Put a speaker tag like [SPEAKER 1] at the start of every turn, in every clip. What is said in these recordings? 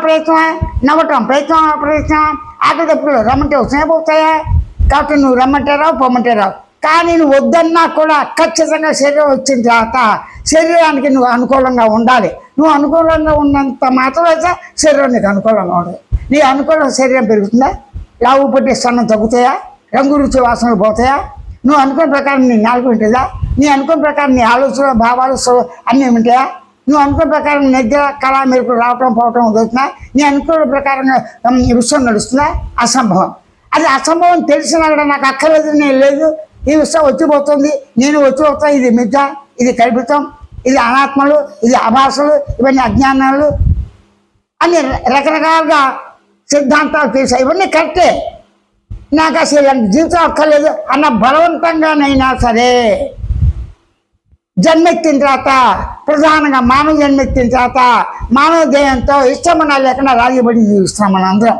[SPEAKER 1] ప్రయత్నమా, నవ్వటం ప్రయత్నం ఆకలి తప్పులు రమ్మంటే వస్తున్నాయి పోతాయా? కాబట్టి నువ్వు రమ్మంటే రావు, పొమ్మంటే రావు. కానీ నువ్వు వద్దన్నా కూడా ఖచ్చితంగా శరీరం వచ్చిన తర్వాత శరీరానికి నువ్వు అనుకూలంగా ఉండాలి. నువ్వు అనుకూలంగా ఉన్నంత మాత్రం అయితే శరీరం నీకు అనుకూలంగా ఉండదు. నీ అనుకూల శరీరం పెరుగుతుందా? లావు పట్టే స్థానం తగ్గుతాయా? రంగు రుచి వాసనలు పోతాయా? నువ్వు అనుకున్న ప్రకారం నీ నాలుగు ఉంటుందా? నీ అనుకున్న ప్రకారం నీ ఆలోచనలు భావాలు అన్నీ ఉంటాయా? నువ్వు అనుకున్న ప్రకారం నిద్ర కళ మెరుపులు రావటం పోవటం జరుగుతుందా? నీ అనుకున్న ప్రకారంగా విషయం నడుస్తుందా? అసంభవం. అది అసంభవం తెలిసినా కూడా నాకు అక్కర్లేదు, నేను లేదు, ఈ విషయం వచ్చిపోతుంది, నేను వచ్చిపోతా, ఇది మిథ్య, ఇది కల్పితం, ఇది అనాత్మలు, ఇది అభాషలు, ఇవన్నీ అజ్ఞానాలు అని రకరకాలుగా సిద్ధాంతాలు తెలిసాయి. ఇవన్నీ కరెక్టే, నాకు అసలు ఇలాంటి జీవితం అక్కర్లేదు అన్న బలవంతంగానైనా సరే జన్మెత్తిన తర్వాత, ప్రధానంగా మానవ జన్మెత్తిన తర్వాత మానవ దేయంతో ఇష్టమన్నా లేకుండా రాజీపడి జీవిస్తున్నాం మన అందరం.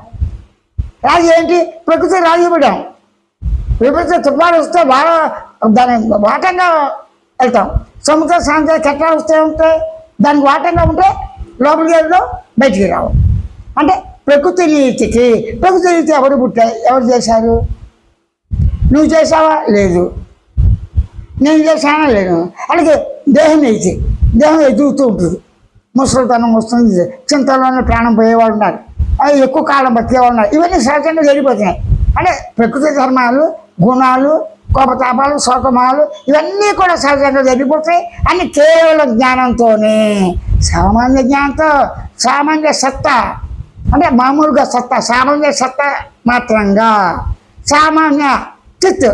[SPEAKER 1] రాజు ఏంటి? ప్రకృతి రాజీపడాం. విపరీత తుఫాను వస్తే బాగా దాని వాటంగా వెళ్తాం. సముద్ర సాంద్ర చట్టాలు వస్తే ఉంటాయి, దానికి వాటంగా ఉంటే లోపలికి వెళ్తాం, బయటికి రావు. అంటే ప్రకృతి నీతికి, ప్రకృతి నీతి ఎవరు పుట్టాయి, ఎవరు చేశారు? నువ్వు చేసావా? లేదు. నేను చేశానా? లేదు. అలాగే దేహం నీతి, దేహం ఎదుగుతూ ఉంటుంది, ముసలితనం వస్తుంది, చింతలోనే ప్రాణం పోయేవాళ్ళు ఉన్నారు, ఎక్కువ కాలం బతికేవాళ్ళు ఉన్నారు. ఇవన్నీ సహజంగా జరిగిపోతున్నాయి. అంటే ప్రకృతి ధర్మాలు, గుణాలు, కోపతాపాలు, శోకమాలు ఇవన్నీ కూడా సహజంగా జరిగిపోతాయి. అని కేవలం జ్ఞానంతోనే, సామాన్య జ్ఞానంతో, సామాన్య సత్తా అంటే మామూలుగా సత్తా, సామాన్య సత్తా మాత్రంగా, సామాన్య చిత్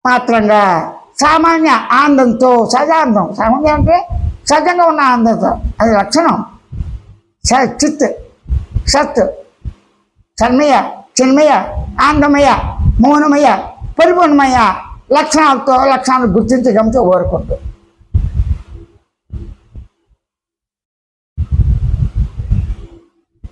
[SPEAKER 1] మాత్రంగా, సామాన్య ఆనందంతో, సహజానందం. సామాన్య అంటే సహజంగా ఉన్న ఆనందంతో, అది లక్షణం. చిత్, సత్, సన్మయ, చిన్మయ, ఆనందమయ, మౌనమయ, పరిపూర్ణమయ లక్షణాలతో లక్షణాలు గుర్తించి గమనించి కోరుకుంటూ